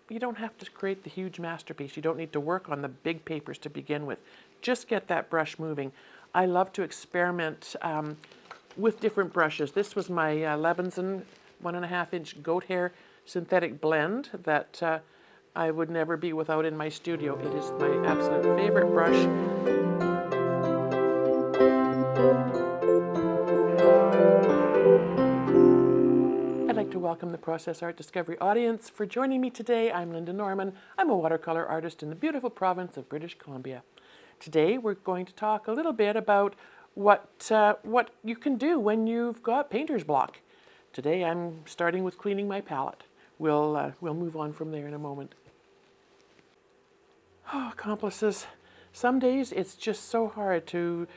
you don't have to create the huge masterpiece. You don't need to work on the big papers to begin with. Just get that brush moving. I love to experiment with different brushes. This was my Levinson 1.5-inch goat hair synthetic blend that I would never be without in my studio. It is my absolute favorite brush. I'd like to welcome the Process Art Discovery audience for joining me today. I'm Lynda Norman. I'm a watercolor artist in the beautiful province of British Columbia. Today we're going to talk a little bit about what you can do when you've got painter's block. Today I'm starting with cleaning my palette. We'll move on from there in a moment. Oh, accomplices. Some days it's just so hard to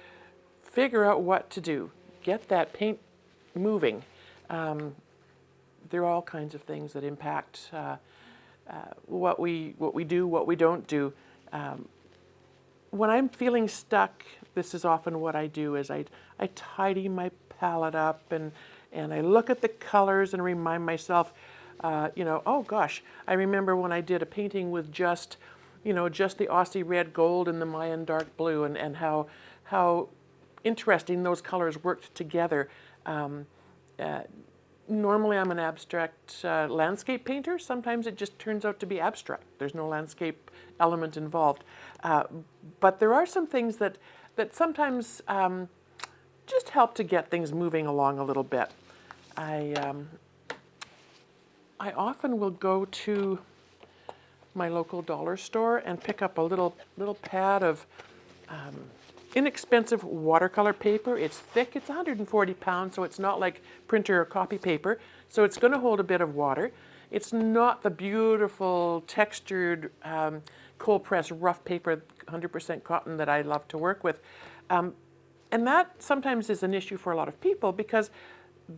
figure out what to do. Get that paint moving. There are all kinds of things that impact what we do, what we don't do. When I'm feeling stuck, this is often what I do, is I tidy my palette up and I look at the colors and remind myself, oh gosh, I remember when I did a painting with just the Aussie red gold and the Mayan dark blue, and how interesting those colors worked together. Normally I'm an abstract landscape painter. Sometimes it just turns out to be abstract. There's no landscape element involved. But there are some things that sometimes just help to get things moving along a little bit. I often will go to my local dollar store and pick up a little pad of inexpensive watercolor paper. It's thick, it's 140 pounds, so it's not like printer or copy paper, so it's going to hold a bit of water. It's not the beautiful textured cold press rough paper, 100% cotton that I love to work with. And that sometimes is an issue for a lot of people because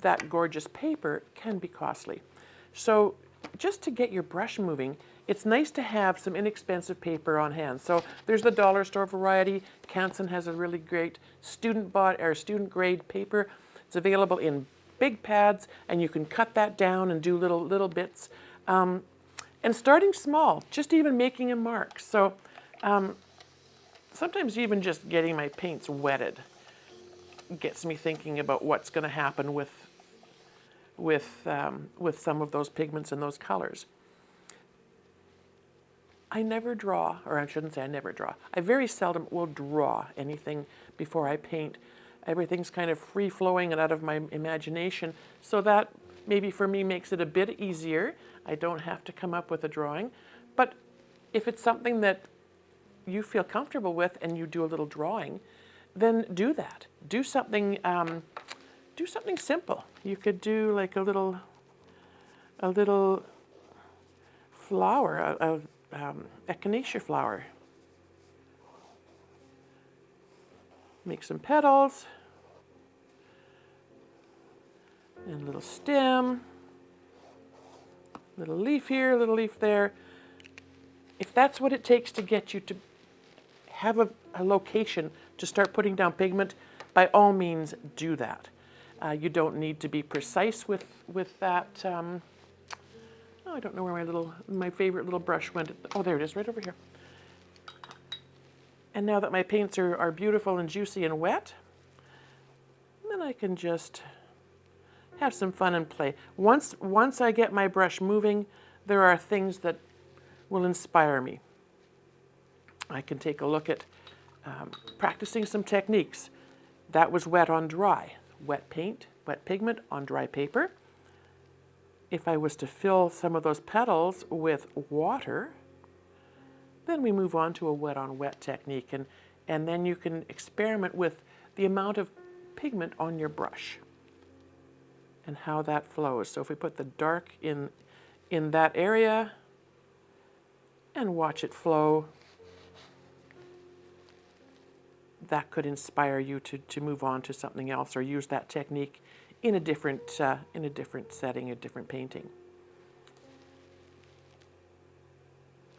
that gorgeous paper can be costly. So just to get your brush moving, it's nice to have some inexpensive paper on hand. So there's the dollar store variety. Canson has a really great student grade paper. It's available in big pads, and you can cut that down and do little bits. And starting small, just even making a mark. So sometimes even just getting my paints wetted gets me thinking about what's going to happen with some of those pigments and those colors. I never draw, or I shouldn't say I never draw. I very seldom will draw anything before I paint. Everything's kind of free-flowing and out of my imagination, so that maybe for me makes it a bit easier. I don't have to come up with a drawing. But if it's something that you feel comfortable with and you do a little drawing, then do that. Do something simple. You could do like a little flower, echinacea flower. Make some petals and a little stem, little leaf here, little leaf there. If that's what it takes to get you to have a location to start putting down pigment, by all means do that. You don't need to be precise with that. I don't know where my favorite little brush went. Oh, there it is, right over here. And now that my paints are beautiful and juicy and wet, then I can just have some fun and play. Once I get my brush moving, there are things that will inspire me. I can take a look at practicing some techniques. That was wet on dry. Wet paint, wet pigment on dry paper. If I was to fill some of those petals with water, then we move on to a wet on wet technique, and then you can experiment with the amount of pigment on your brush and how that flows. So if we put the dark in that area and watch it flow, that could inspire you to move on to something else or use that technique in a different setting, a different painting.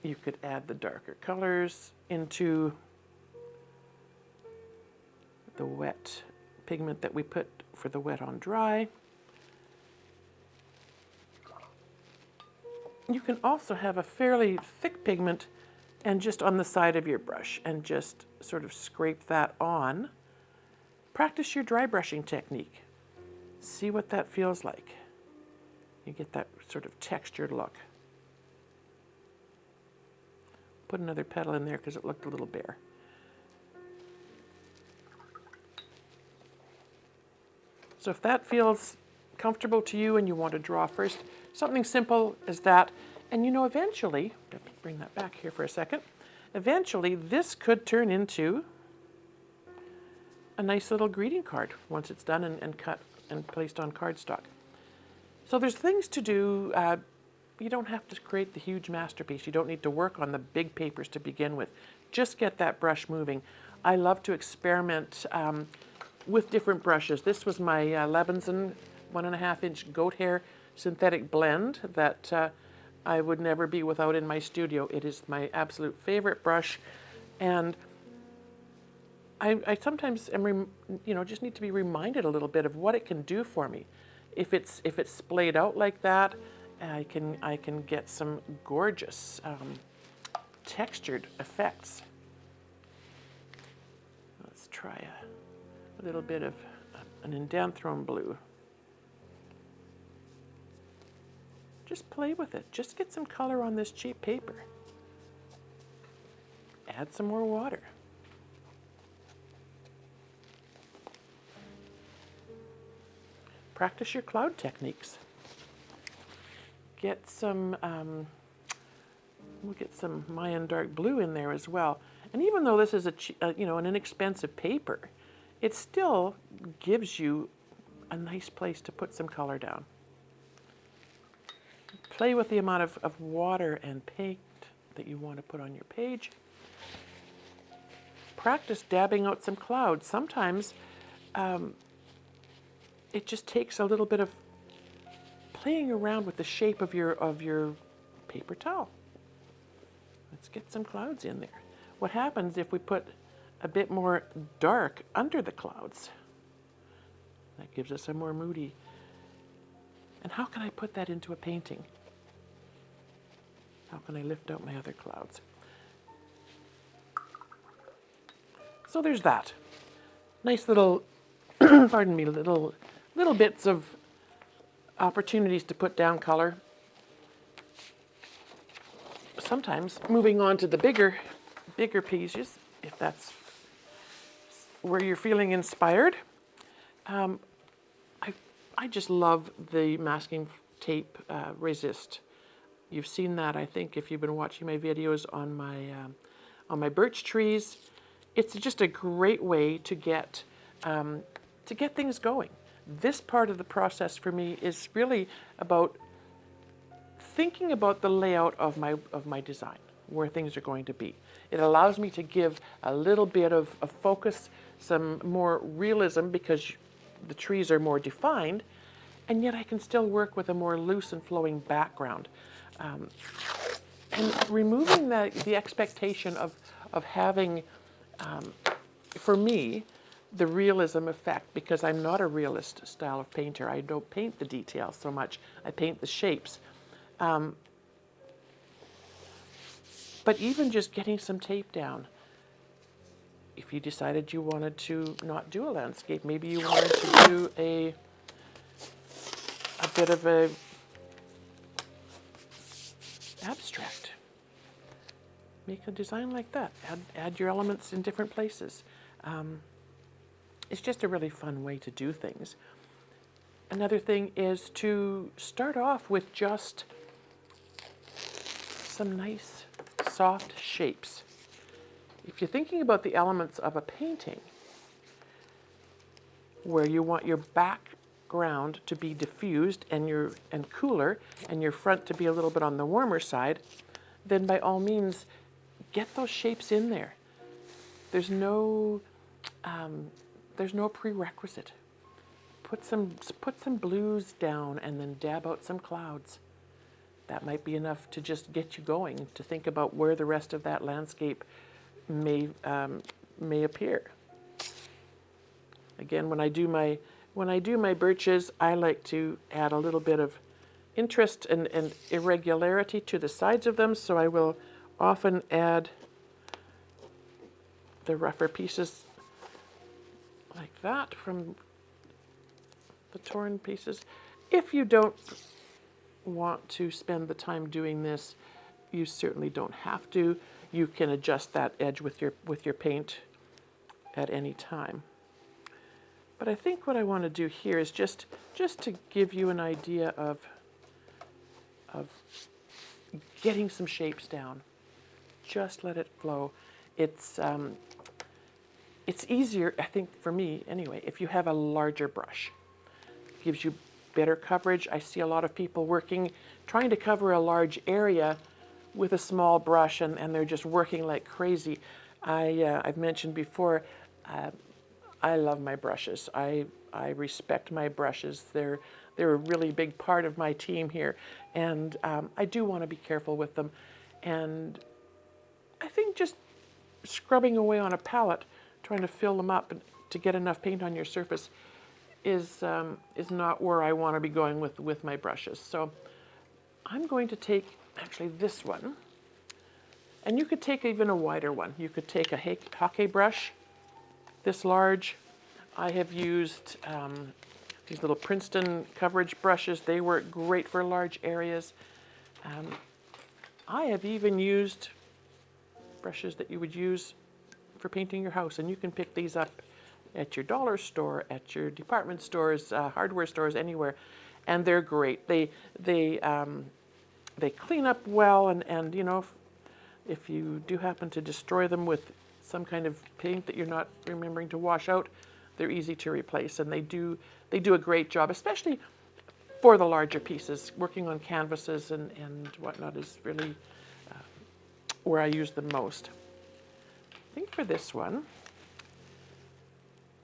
You could add the darker colors into the wet pigment that we put for the wet on dry. You can also have a fairly thick pigment and just on the side of your brush and just sort of scrape that on. Practice your dry brushing technique. See what that feels like. You get that sort of textured look. Put another petal in there because it looked a little bare. So if that feels comfortable to you and you want to draw first, something simple as that, and eventually, let me bring that back here for a second, eventually this could turn into a nice little greeting card once it's done and cut and placed on cardstock. So there's things to do. You don't have to create the huge masterpiece. You don't need to work on the big papers to begin with. Just get that brush moving. I love to experiment with different brushes. This was my Levinson 1.5-inch goat hair synthetic blend that I would never be without in my studio. It is my absolute favorite brush, and I sometimes am, just need to be reminded a little bit of what it can do for me. If it's splayed out like that, I can get some gorgeous textured effects. Let's try a little bit of an indanthrone blue. Just play with it. Just get some color on this cheap paper. Add some more water. Practice your cloud techniques. Get some, we'll get some Mayan dark blue in there as well. And even though this is an inexpensive paper, it still gives you a nice place to put some color down. Play with the amount of water and paint that you want to put on your page. Practice dabbing out some clouds. Sometimes it just takes a little bit of playing around with the shape of your paper towel. Let's get some clouds in there. What happens if we put a bit more dark under the clouds? That gives us a more moody. And how can I put that into a painting? How can I lift out my other clouds? So there's that. Nice little, pardon me, little bits of opportunities to put down color. Sometimes moving on to the bigger pieces, if that's where you're feeling inspired. I just love the masking tape resist. You've seen that, I think, if you've been watching my videos on my birch trees. It's just a great way to get things going. This part of the process for me is really about thinking about the layout of my design, where things are going to be. It allows me to give a little bit of focus, some more realism, because the trees are more defined, and yet I can still work with a more loose and flowing background. And removing the expectation of having, for me, the realism effect, because I'm not a realist style of painter. I don't paint the details so much. I paint the shapes. But even just getting some tape down, if you decided you wanted to not do a landscape, maybe you wanted to do a bit of a abstract. Make a design like that. Add your elements in different places. It's just a really fun way to do things. Another thing is to start off with just some nice soft shapes. If you're thinking about the elements of a painting, where you want your background to be diffused and cooler, and your front to be a little bit on the warmer side, then by all means, get those shapes in there. There's no prerequisite. Put some blues down and then dab out some clouds. That might be enough to just get you going, to think about where the rest of that landscape may appear. Again, when I do my birches, I like to add a little bit of interest and irregularity to the sides of them, so I will often add the rougher pieces like that from the torn pieces. If you don't want to spend the time doing this, you certainly don't have to. You can adjust that edge with your paint at any time. But I think what I want to do here is just to give you an idea of getting some shapes down. Just let it flow. It's easier, I think, for me anyway, if you have a larger brush. It gives you better coverage. I see a lot of people trying to cover a large area with a small brush, and they're just working like crazy. I've mentioned before, I love my brushes. I respect my brushes. They're a really big part of my team here, and I do want to be careful with them. And I think just scrubbing away on a palette, trying to fill them up to get enough paint on your surface is not where I want to be going with my brushes. So I'm going to take actually this one, and you could take even a wider one. You could take a Hake brush, this large. I have used these little Princeton coverage brushes. They work great for large areas. I have even used brushes that you would use for painting your house, and you can pick these up at your dollar store, at your department stores, hardware stores, anywhere, and they're great. They clean up well, and you know, if you do happen to destroy them with some kind of paint that you're not remembering to wash out, they're easy to replace, and they do a great job, especially for the larger pieces. Working on canvases and whatnot is really where I use them most. I think for this one,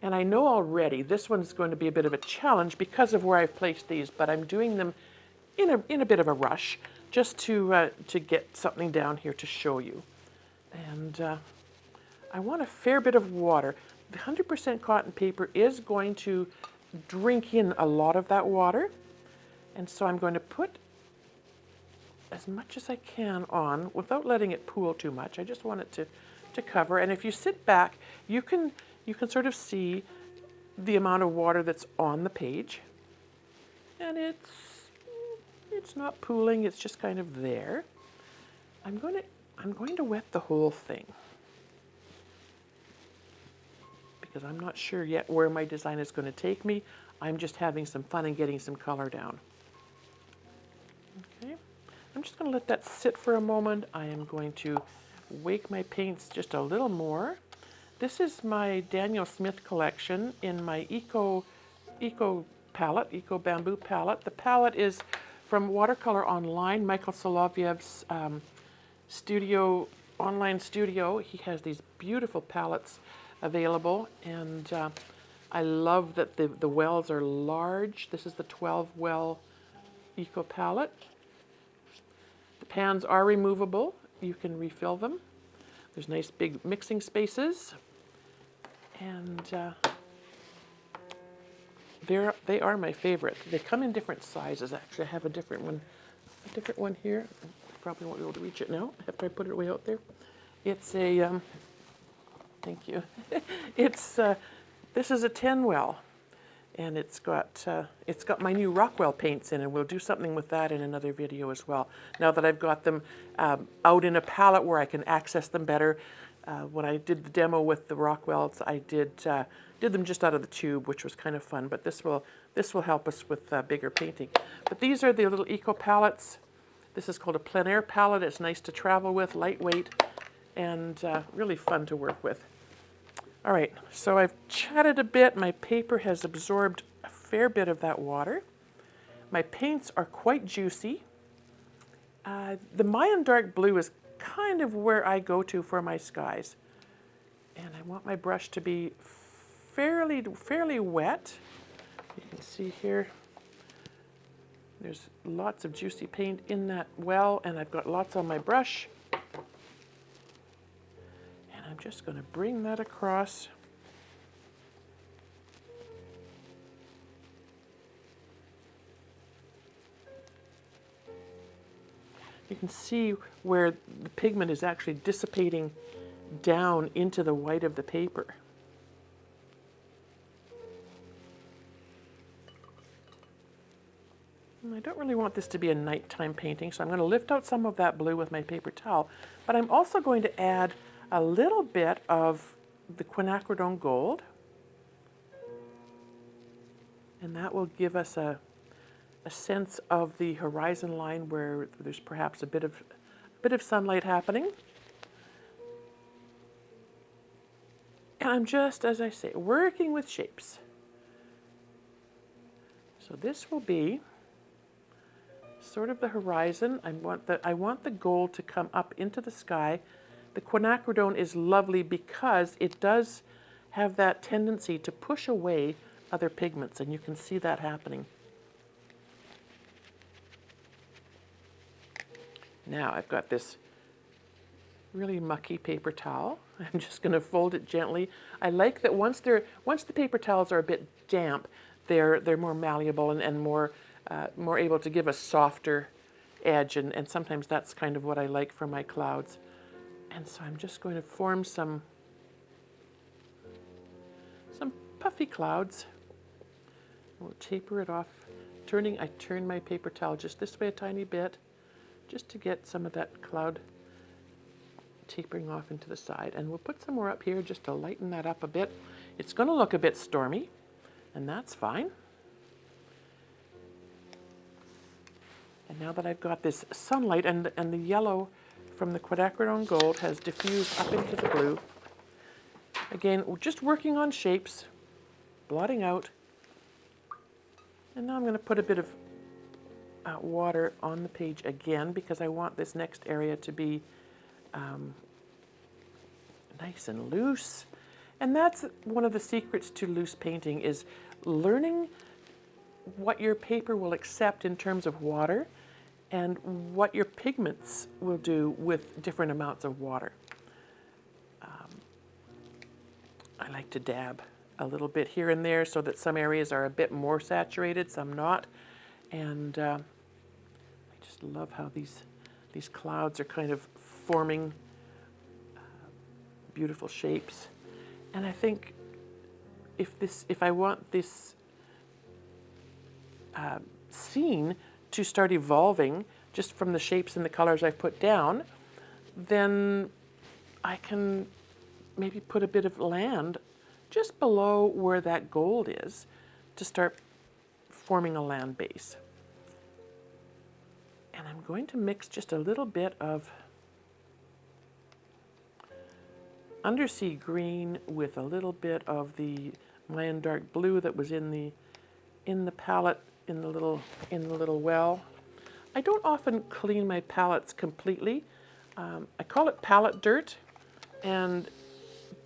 and I know already this one's going to be a bit of a challenge because of where I've placed these, but I'm doing them in a bit of a rush just to get something down here to show you. And I want a fair bit of water. The 100% cotton paper is going to drink in a lot of that water, and so I'm going to put as much as I can on without letting it pool too much. I just want it to cover, and if you sit back, you can sort of see the amount of water that's on the page, and it's not pooling, it's just kind of there. I'm going to wet the whole thing because I'm not sure yet where my design is going to take me. I'm just having some fun and getting some color down. Okay, I'm just going to let that sit for a moment. I am going to wake my paints just a little more. This is my Daniel Smith collection in my Eco palette, Eco Bamboo palette. The palette is from Watercolor Online, Michael Solovyev's online studio. He has these beautiful palettes available, and I love that the wells are large. This is the 12 well Eco palette. The pans are removable. You can refill them. There's nice big mixing spaces, and they are my favorite. They come in different sizes. Actually, I have a different one here. I probably won't be able to reach it now after I put it way out there. It's a thank you. This is a 10 well, and it's got my new Rockwell paints in, and we'll do something with that in another video as well. Now that I've got them out in a palette where I can access them better. When I did the demo with the Rockwells, I did them just out of the tube, which was kind of fun. But this will help us with bigger painting. But these are the little Eco palettes. This is called a plein air palette. It's nice to travel with, lightweight, and really fun to work with. All right, so I've chatted a bit. My paper has absorbed a fair bit of that water. My paints are quite juicy. The Mayan Dark Blue is kind of where I go to for my skies. And I want my brush to be fairly wet. You can see here, there's lots of juicy paint in that well, and I've got lots on my brush. And I'm just going to bring that across. You can see where the pigment is actually dissipating down into the white of the paper. And I don't really want this to be a nighttime painting, so I'm going to lift out some of that blue with my paper towel, but I'm also going to add a little bit of the quinacridone gold, and that will give us a sense of the horizon line where there's perhaps a bit of sunlight happening. And I'm just, as I say, working with shapes. So this will be sort of the horizon. I want the gold to come up into the sky. The quinacridone is lovely because it does have that tendency to push away other pigments, and you can see that happening. Now I've got this really mucky paper towel. I'm just going to fold it gently. I like that once the paper towels are a bit damp, they're more malleable and more able to give a softer edge, and sometimes that's kind of what I like for my clouds. And so I'm just going to form some puffy clouds. We'll taper it off. I turn my paper towel just this way a tiny bit, just to get some of that cloud tapering off into the side. And we'll put some more up here just to lighten that up a bit. It's going to look a bit stormy, and that's fine. And now that I've got this sunlight and the yellow from the quinacridone gold has diffused up into the blue, again, we're just working on shapes, blotting out. And now I'm going to put a bit of water on the page again because I want this next area to be nice and loose. And that's one of the secrets to loose painting, is learning what your paper will accept in terms of water and what your pigments will do with different amounts of water. I like to dab a little bit here and there so that some areas are a bit more saturated, some not. And I just love how these clouds are kind of forming beautiful shapes. And I think if I want this scene to start evolving just from the shapes and the colors I've put down, then I can maybe put a bit of land just below where that gold is to start forming a land base. And I'm going to mix just a little bit of undersea green with a little bit of the Mayan dark blue that was in the palette in the little well. I don't often clean my palettes completely. I call it palette dirt, and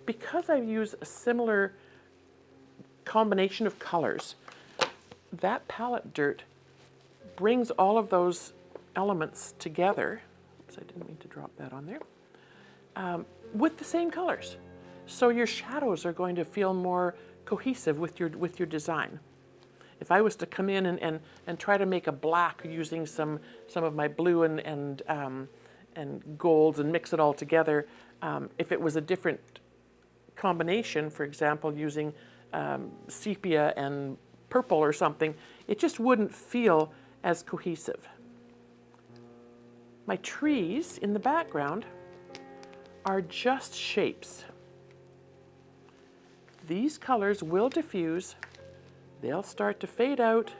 because I use a similar combination of colors, that palette dirt brings all of those elements together. Oops, I didn't mean to drop that on there. With the same colors. So your shadows are going to feel more cohesive with your design. If I was to come in and try to make a black using some of my blue and golds and mix it all together, if it was a different combination, for example, using sepia and purple or something, it just wouldn't feel as cohesive. My trees in the background are just shapes. These colors will diffuse. They'll start to fade out.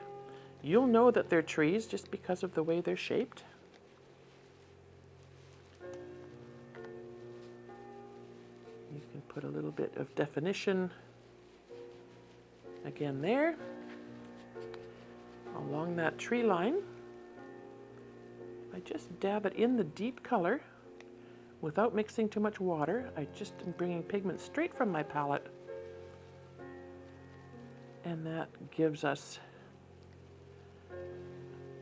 You'll know that they're trees just because of the way they're shaped. You can put a little bit of definition again there along that tree line. I just dab it in the deep color without mixing too much water. I just am bringing pigment straight from my palette, and that gives us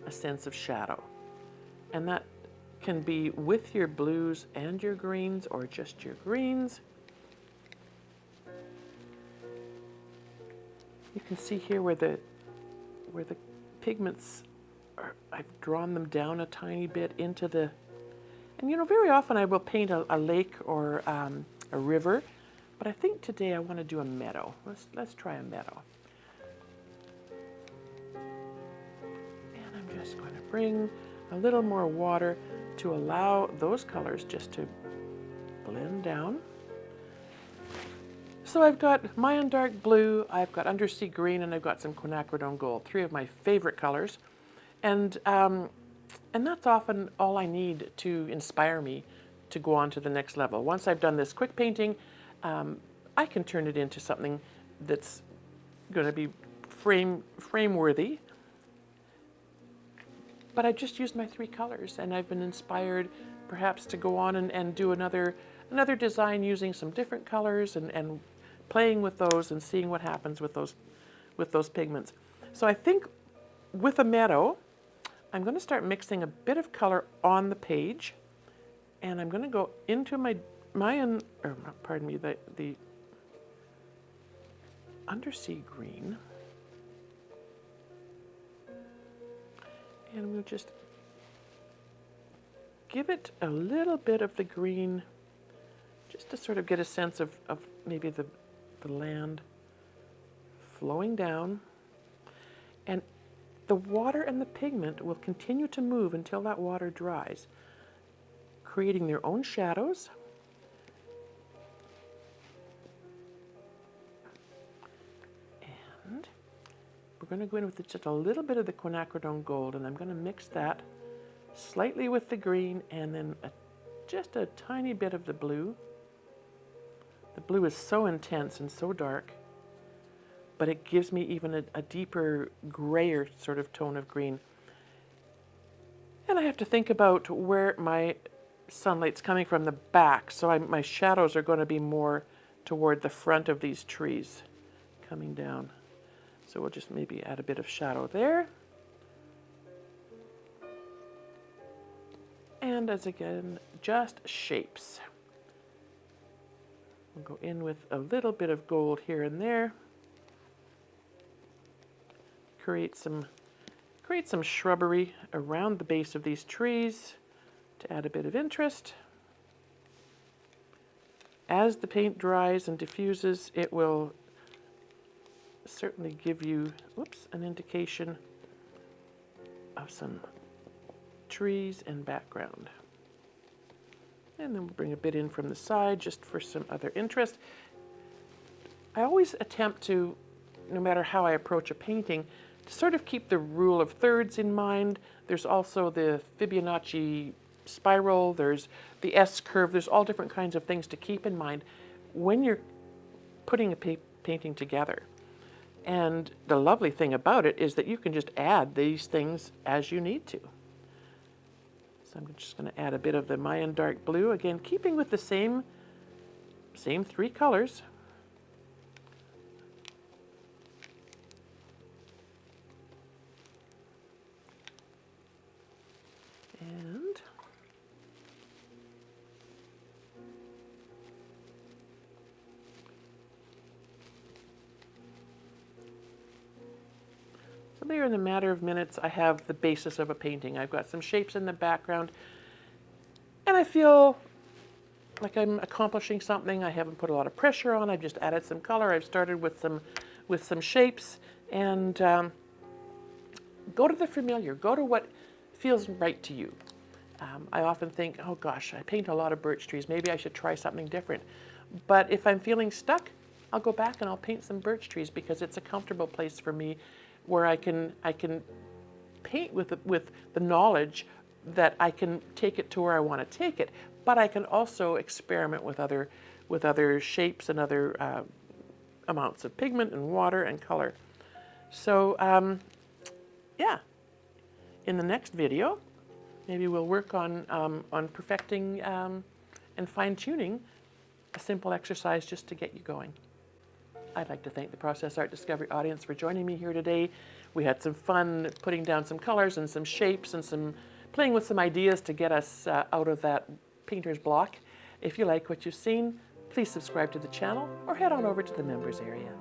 a sense of shadow. And that can be with your blues and your greens, or just your greens. You can see here where the pigments I've drawn them down a tiny bit into the, and you know, very often I will paint a lake or a river, but I think today I want to do a meadow. Let's try a meadow. And I'm just going to bring a little more water to allow those colors just to blend down. So I've got Mayan dark blue, I've got undersea green, and I've got some quinacridone gold, three of my favorite colors. And that's often all I need to inspire me to go on to the next level. Once I've done this quick painting, I can turn it into something that's going to be frame-worthy. But I just used my three colors, and I've been inspired perhaps to go on and do another design using some different colors and playing with those and seeing what happens with those pigments. So I think with a meadow, I'm going to start mixing a bit of color on the page, and I'm going to go into the undersea green, and we'll just give it a little bit of the green, just to sort of get a sense of maybe the land flowing down. And the water and the pigment will continue to move until that water dries, creating their own shadows. And we're going to go in with just a little bit of the quinacridone gold, and I'm going to mix that slightly with the green, and then just a tiny bit of the blue. The blue is so intense and so dark, but it gives me even a deeper, grayer sort of tone of green. And I have to think about where my sunlight's coming from the back, so my shadows are going to be more toward the front of these trees coming down. So we'll just maybe add a bit of shadow there. And as again, just shapes. We'll go in with a little bit of gold here and there. Create some shrubbery around the base of these trees to add a bit of interest. As the paint dries and diffuses, it will certainly give you, an indication of some trees and background. And then we'll bring a bit in from the side just for some other interest. I always attempt to, no matter how I approach a painting, to sort of keep the rule of thirds in mind. There's also the Fibonacci spiral, there's the S curve, there's all different kinds of things to keep in mind when you're putting a painting together. And the lovely thing about it is that you can just add these things as you need to. So I'm just going to add a bit of the Mayan dark blue, again keeping with the same three colors. And so there, in a matter of minutes, I have the basis of a painting. I've got some shapes in the background, and I feel like I'm accomplishing something. I haven't put a lot of pressure on. I've just added some color. I've started with some shapes, and go to the familiar. Go to what feels right to you. I often think, oh gosh, I paint a lot of birch trees. Maybe I should try something different. But if I'm feeling stuck, I'll go back and I'll paint some birch trees, because it's a comfortable place for me, where I can paint with the knowledge that I can take it to where I want to take it, but I can also experiment with other shapes and other amounts of pigment and water and color. So yeah, in the next video, maybe we'll work on perfecting and fine-tuning a simple exercise just to get you going. I'd like to thank the Process Art Discovery audience for joining me here today. We had some fun putting down some colors and some shapes and some playing with some ideas to get us out of that painter's block. If you like what you've seen, please subscribe to the channel or head on over to the members area.